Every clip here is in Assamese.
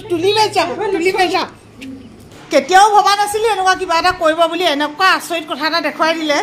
তুলি বেচা কেতিয়াও ভবা নাছিলো এনেকুৱা কিবা এটা কৰিব বুলি এনেকুৱা আচৰিত কথা এটা দেখুৱাই দিলে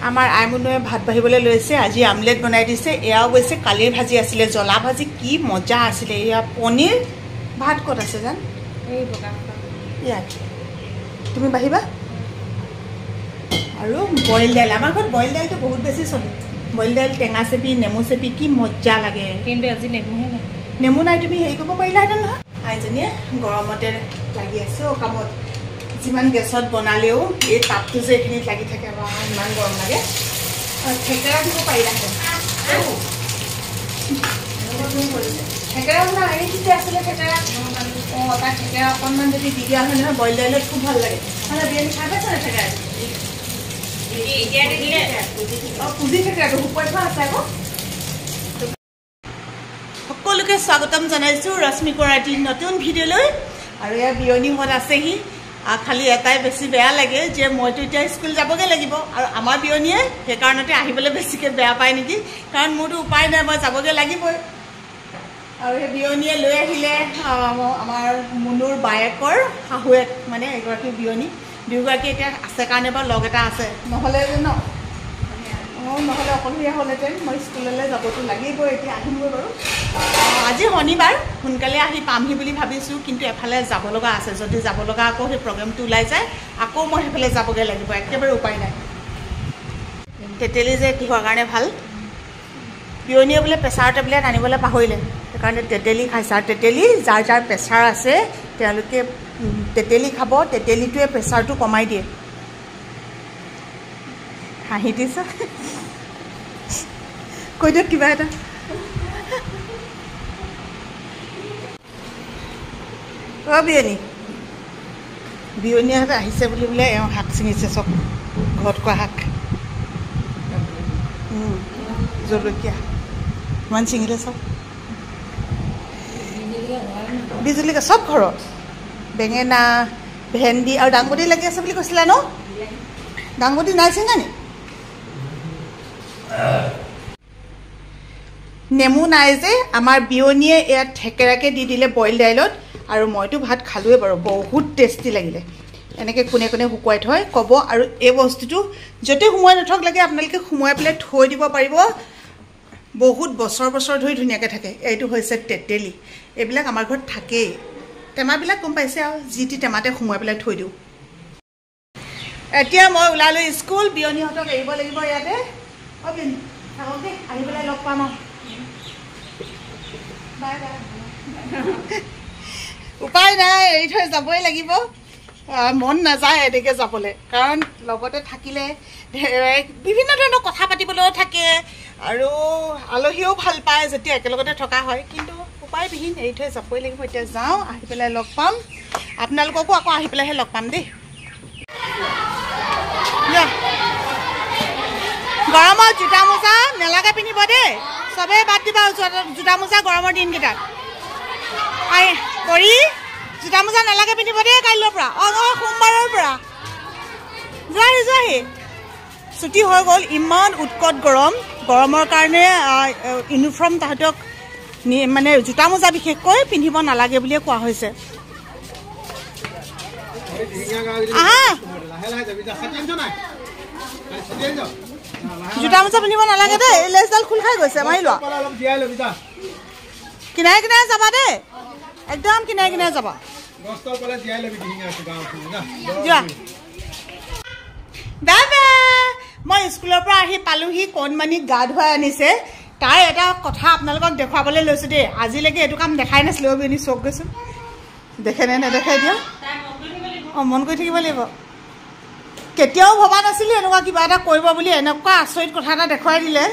আমাৰ আইমুনুৱে ভাত বাঢ়িবলৈ লৈছে আজি আমলেট বনাই দিছে এয়া অৱশ্যে কালিৰ ভাজি আছিলে জ্বলা ভাজি কি মজা আছিলে এয়া পনীৰ ভাত ক'ত আছে জান এই বগা ইয়াত তুমি বাঢ়িবা আৰু বইল দাইল আমাৰ ঘৰত বইল দাইলটো বহুত বেছি চলে বইল দাইল টেঙা চেপি নেমু চেপি কি মজা লাগে কিন্তু আজি নেমুহে নাই নেমু নাই তুমি হেৰি কৰিব পাৰিলাহেঁতেন নহয় আইজনীয়ে গৰমতে লাগি আছে কামত যিমান গেছত বনালেও এই তাপটো যে এইখিনিত লাগি থাকে বা ইমান গৰম লাগে থেকেৰা দিব পাৰিলাহেঁতেন থেকেৰা শুনা হেৰি কি আছিলে থেকেৰা অঁ তাত থেকেৰা অকণমান যদি দি দিয়া হয় নহয় বইল দাইলত খুব ভাল লাগে মানে বিৰিয়ানী খাই পাইছে নে থেকেৰা পুজি থেকেৰাটো শুকুৱাই থোৱা আছে আকৌ সকলোকে স্বাগতম জনাইছোঁ ৰশ্মি কৰাটিৰ নতুন ভিডিঅ'লৈ আৰু ইয়াৰ বিয়নী মত আছেহি খালি এটাই বেছি বেয়া লাগে যে মইতো এতিয়া স্কুল যাবগৈ লাগিব আৰু আমাৰ বিয়নীয়ে সেইকাৰণতে আহিবলৈ বেছিকৈ বেয়া পায় নেকি কাৰণ মোৰতো উপায় নাই মই যাবগৈ লাগিবই আৰু সেই বিয়নীয়ে লৈ আহিলে আমাৰ মুনুৰ বায়েকৰ শাহুৱেক মানে এগৰাকী বিয়নী দুয়োগৰাকী এতিয়া আছে কাৰণে বাৰু লগ এটা আছে নহ'লে ন অঁ নহ'লে অকলশৰীয়া হ'লহেঁতেন মই স্কুললৈ যাবতো লাগিবই এতিয়া আহিমগৈ বাৰু আজি শনিবাৰ সোনকালে আহি পামহি বুলি ভাবিছোঁ কিন্তু এফালে যাব লগা আছে যদি যাব লগা আকৌ সেই প্ৰগ্ৰেমটো ওলাই যায় আকৌ মই সেইফালে যাবগৈ লাগিব একেবাৰে উপায় নাই তেতেলী যে কিহৰ কাৰণে ভাল বিয়নীয়ে বোলে প্ৰেছাৰ টেবলেট আনিবলৈ পাহৰিলে সেইকাৰণে তেতেলী খাইছে আৰু তেতেলী যাৰ যাৰ প্ৰেছাৰ আছে তেওঁলোকে তেতেলী খাব তেতেলীটোৱে প্ৰেছাৰটো কমাই দিয়ে হাঁহি দিছ কৈ দিয়ক কিবা এটা অঁ বিয়নীহঁতে আহিছে বুলি বোলে এওঁ শাক ছিঙিছে চব ঘৰত খোৱা শাক জলকীয়া ইমান ছিঙিলে চব বিজুলীকা চব ঘৰত বেঙেনা ভেন্দি আৰু দাংবডি লাগি আছে বুলি কৈছিলা ন দাংবডি নাই ছিঙা নি নেমু নাই যে আমাৰ বিয়নীয়ে ইয়াত থেকেৰাকে দি দিলে বইল দাইলত আৰু মইতো ভাত খালোৱে বাৰু বহুত টেষ্টি লাগিলে এনেকৈ কোনে কোনে শুকুৱাই থয় ক'ব আৰু এই বস্তুটো য'তে সোমোৱাই নথক লাগে আপোনালোকে সোমোৱাই পেলাই থৈ দিব পাৰিব বহুত বছৰ বছৰ ধৰি ধুনীয়াকৈ থাকে এইটো হৈছে তেতেলী এইবিলাক আমাৰ ঘৰত থাকেই টেমাবিলাক গম পাইছে আৰু যি টি টেমাতে সোমোৱাই পেলাই থৈ দিওঁ এতিয়া মই ওলালোঁ স্কুল বিয়নীহঁতক এৰিব লাগিব ইয়াতে অঁ বিয়নী থাকক দেই আহি পেলাই লগ পাম আৰু বাই বাই উপায় নাই এৰি থৈ যাবই লাগিব মন নাযায় এনেকৈ যাবলৈ কাৰণ লগতে থাকিলে বিভিন্ন ধৰণৰ কথা পাতিবলৈও থাকে আৰু আলহীও ভাল পায় যেতিয়া একেলগতে থকা হয় কিন্তু উপায়বিহীন এৰি থৈ যাবই লাগিব এতিয়া যাওঁ আহি পেলাই লগ পাম আপোনালোককো আকৌ আহি পেলাইহে লগ পাম দেই গৰমত জোতা মোজা নেলাগে পিন্ধিব দেই চবেই বাদ দিবা জোতা মোজা গৰমৰ দিনকেইটাত কৰি জোতা মোজা নালাগে পিন্ধিব দেই কাইলৈৰ পৰা অঁ সোমবাৰৰ পৰা যোৱাহি ছুটি হৈ গ'ল ইমান উৎকট গৰমৰ কাৰণে ইউনিফৰ্ম তাহাঁতক মানে জোতা মোজা বিশেষকৈ পিন্ধিব নালাগে বুলিয়ে কোৱা হৈছে জোতা মোজা পিন্ধিব নালাগে দেই লেজডাল খোল খাই গৈছে মাৰি লোৱা কিনাৰে কিনাৰে যাবা দেই একদম কিনাৰে কিনাৰে যাবা দাদা মই স্কুলৰ পৰা আহি পালোহি কণমানিক গা ধুৱাই আনিছে তাৰ এটা কথা আপোনালোকক দেখুৱাবলৈ লৈছোঁ দেই আজিলৈকে এইটো কাম দেখাই নাছিলোঁ বিয়নী চক গৈছোঁ দেখেনে নেদেখাই দিয়া অঁ মন কৰি থাকিব লাগিব কেতিয়াও ভবা নাছিলোঁ এনেকুৱা কিবা এটা কৰিব বুলি এনেকুৱা আচৰিত কথা এটা দেখুৱাই দিলে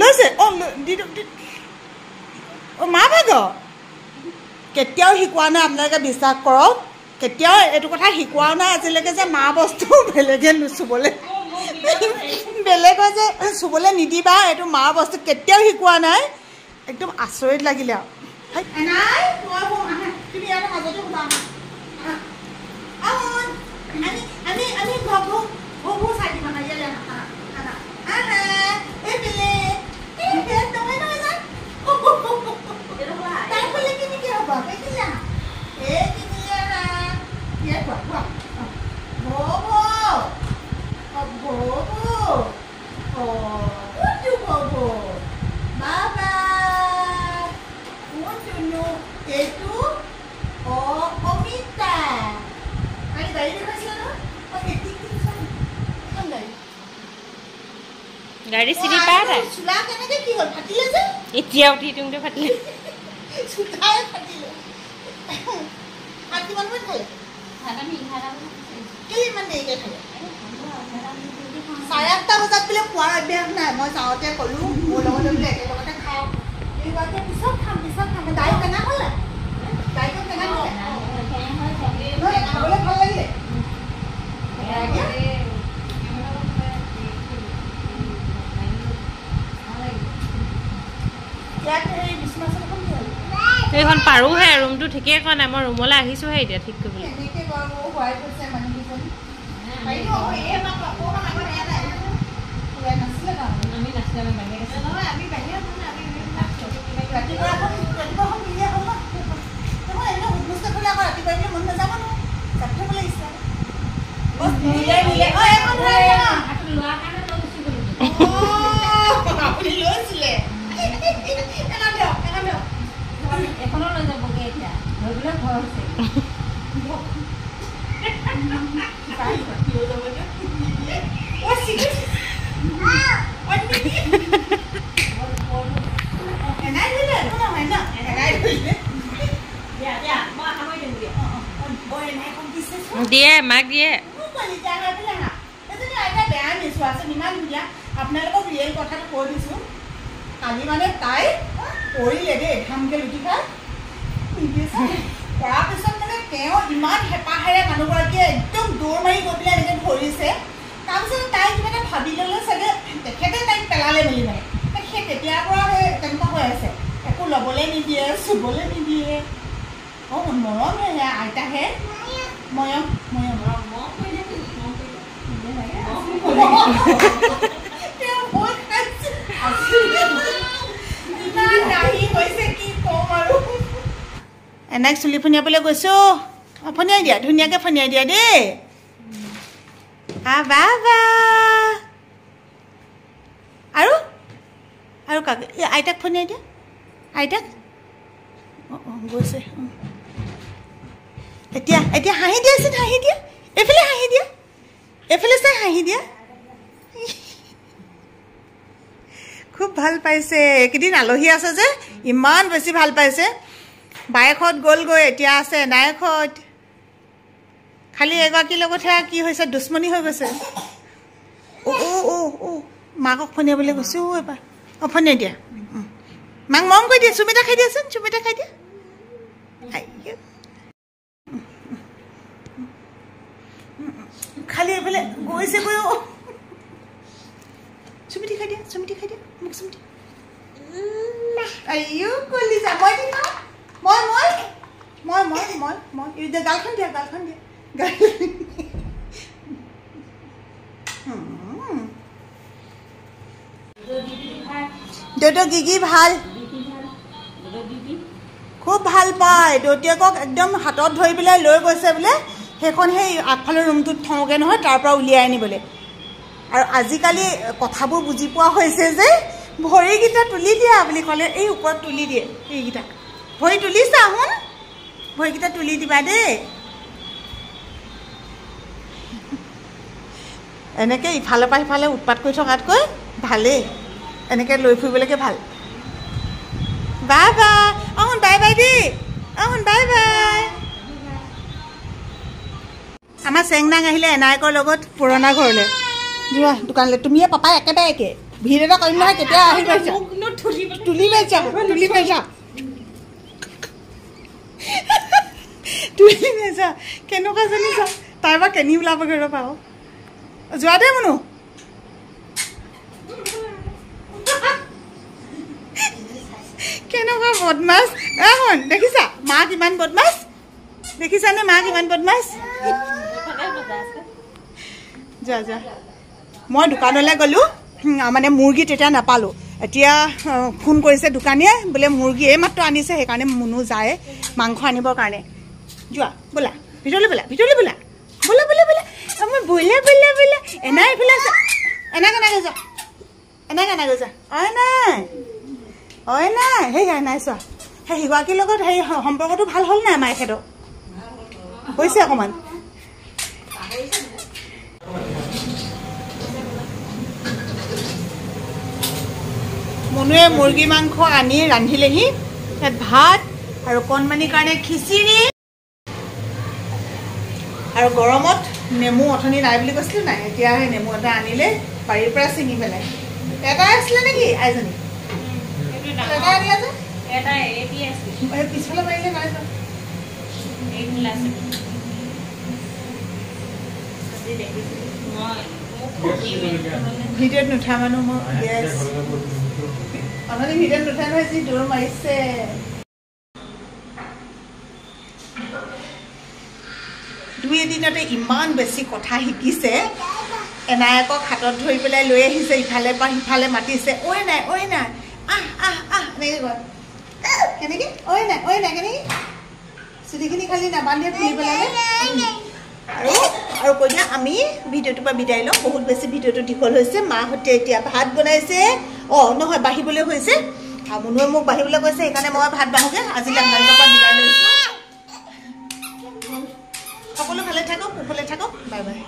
লৈছে অঁ মা ভাগ কেতিয়াও শিকোৱা নাই আপোনালোকে বিশ্বাস কৰক কেতিয়াও এইটো কথা শিকোৱাও নাই আজিলৈকে যে মা বস্তু বেলেগে চুবলৈ বেলেগৰ যে চুবলৈ নিদিবা এইটো মা বস্তু কেতিয়াও শিকোৱা নাই একদম আচৰিত লাগিলে আৰু গাড়ী চিনি পায় তাই চুলা কেনেকে কি হ'ল ফাটিলে যে এতিয়া উঠি তুমতে ফাটিলে চুলাই ফাটিলে আৰু কিমান মান খালে কেলে ইমান দেৰিকে খালে 8:30 বজাত বোলে খোৱাৰ অভ্যাস নাই মই যাওঁতে ক'লো মোৰ লগতে বোলে একেলগতে খাওঁ এইবাৰতে পিছত খাম দাই কেনা হ'লে দাইটো কেনা হ'লে নহয় খাবলৈ ভাল লাগিলে এইখন পাৰোহে ৰুমটো ঠিকেই কোৱা নাই মই ৰুমলৈ আহিছোহে এতিয়া ঠিক কৰিবলৈ দিয়ে মাক দিয়ে আপোনালোকক ৰিয়েল কথাটো কৈ দিছো কালি মানে তাই কৰিলে দেই ধামকে লুটি খাই কৰাৰ পিছত মানে তেওঁ ইমান হেঁপাহেৰে মানুহগৰাকীয়ে একদম দৌৰ মাৰি গৈ পেলাই এনেকৈ ধৰিছে তাৰপিছত তাই কিবা এটা ভাবি ল'লে চাগে তেখেতে তাইক পেলালে বুলি মানে সেই তেতিয়াৰ পৰা তেনেকুৱা হৈ আছে একো ল'বলৈ নিদিয়ে চুবলৈ নিদিয়ে অঁ মৰমহে সেয়া আইতাহে মৰম এনাইক চুলি ফনিয়াবলৈ গৈছো ফনিয়াই দিয়া ধুনীয়াকৈ ফনিয়াই দিয়া দেই আৰু কাক আইতাক ফনিয়াই দিয়া আইতাক অঁ গৈছে এতিয়া হাঁহি দিয়াচোন হাঁহি দিয়া এইফালে হাঁহি দিয়া এইফালে চাই হাঁহি দিয়া খুব ভাল পাইছে এইকেইদিন আলহী আছে যে ইমান বেছি ভাল পাইছে বাইকত গ'লগৈ এতিয়া আছে এনাইকত খালি এগৰাকীৰ লগতহে কি হৈছে দুশ্মনী হৈ গৈছে মাকক ফনিয়াবলৈ গৈছে এবাৰ অঁ ফনিয়াই দিয়া মাক মৰম কৰি দিয়া চুমিতা খাই দিয়াচোন চুমিতা খাই দিয়া খালি এইফালে গৈছে গৈ চুমিতি খাই দিয়া মোক চুমিতি আইও কলি যা মই দিম মই গালখন দিয়া দেউতা গিগি ভাল খুব ভাল পায় দেউতাকক একদম হাতত ধৰি পেলাই লৈ গৈছে বোলে সেইখন সেই আগফালৰ ৰুমটোত থওঁগৈ নহয় তাৰ পৰা উলিয়াই আনিবলৈ আৰু আজিকালি কথাবোৰ বুজি পোৱা হৈছে যে ভৰিকেইটা তুলি দিয়া বুলি ক'লে এই ওপৰত তুলি দিয়ে এইকেইটা ভৰি তুলিছা শুন ভৰিকেইটা তুলি দিবা দেই এনেকৈ ইফালৰ পৰা সিফালে উৎপাত কৰি থকাতকৈ ভালেই এনেকৈ লৈ ফুৰিবলৈকে ভাল বাই বাই দেই বাই আমাৰ চেংনাং আহিলে এনাইকৰ লগত পুৰণা ঘৰলৈ যোৱা দোকানলৈ তুমিয়ে পাপাই একেবাৰে একে ভিৰ এটা কৰিম নহয় কেতিয়া আহি পাইছা তুলি পাইছা কেনেকুৱা জানিছা তাই বা কেনি ওলাবগৈ ৰ'বা যোৱা দে মনো কেনেকুৱা বদমাছ এখন দেখিছা মা কিমান বদমাছ দেখিছানে মা কিমান বদমাছ যোৱা মই দোকানলৈ গ'লোঁ মানে মুৰ্গী তেতিয়া নাপালোঁ এতিয়া ফোন কৰিছে দোকানীয়ে বোলে মুৰ্গী এইমাত্ৰ আনিছে সেইকাৰণে মুনু যায় মাংস আনিবৰ কাৰণে যোৱা ব'লা ভিতৰলৈ ব'লা মই ব'লা এনাই এইফালে আছে এনাই কেনেকৈ যোৱা অই নাই সেই নাই চোৱা সেই সিগৰাকীৰ লগত সেই সম্পৰ্কটো ভাল হ'ল নাই আমাৰ এখেতৰ হৈছে অকণমান মুনুৱে মুৰ্গী মাংস আনি ৰান্ধিলেহি ইয়াত ভাত আৰু কণমানিৰ কাৰণে খিচিৰি আৰু গৰমত নেমু অথনি নাই বুলি কৈছিলোঁ নাই এতিয়া সেই নেমু এটা আনিলে বাৰীৰ পৰা ছিঙি পেলাই এটা আছিলে নেকি আইজনী এটা আনিলা যে পিছফালে পাৰিলে নাই ভিডিঅ'ত নুঠা মানুহ মই অথনি ভিডিঅ'ত নুঠা নহয় যি দৌৰ মাৰিছে দুই এদিনতে ইমান বেছি কথা শিকিছে এনায়কক হাতত ধৰি পেলাই লৈ আহিছে ইফালে পৰা সিফালে মাতিছে ঐ নাই আহ এনেকৈ কয় কেনেকৈ ঐ নাই কেনেকৈ চুলিখিনি খালি নাবান্ধে ফুলি পেলালে আৰু কৈ দিয়া আমি ভিডিঅ'টোৰ পৰা বিদায় লওঁ বহুত বেছি ভিডিঅ'টো দীঘল হৈছে মাহঁতে এতিয়া ভাত বনাইছে নহয় বাঢ়িবলৈ হৈছে আৰু মুনুৱে মোক বাঢ়িবলৈ কৈছে সেইকাৰণে মই ভাত বাঢ়োগৈ আজিলৈ আপোনালোকৰ পৰা বিদায় লৈছোঁ সকলো ভালে থাকক কুশলে থাকক বাই বাই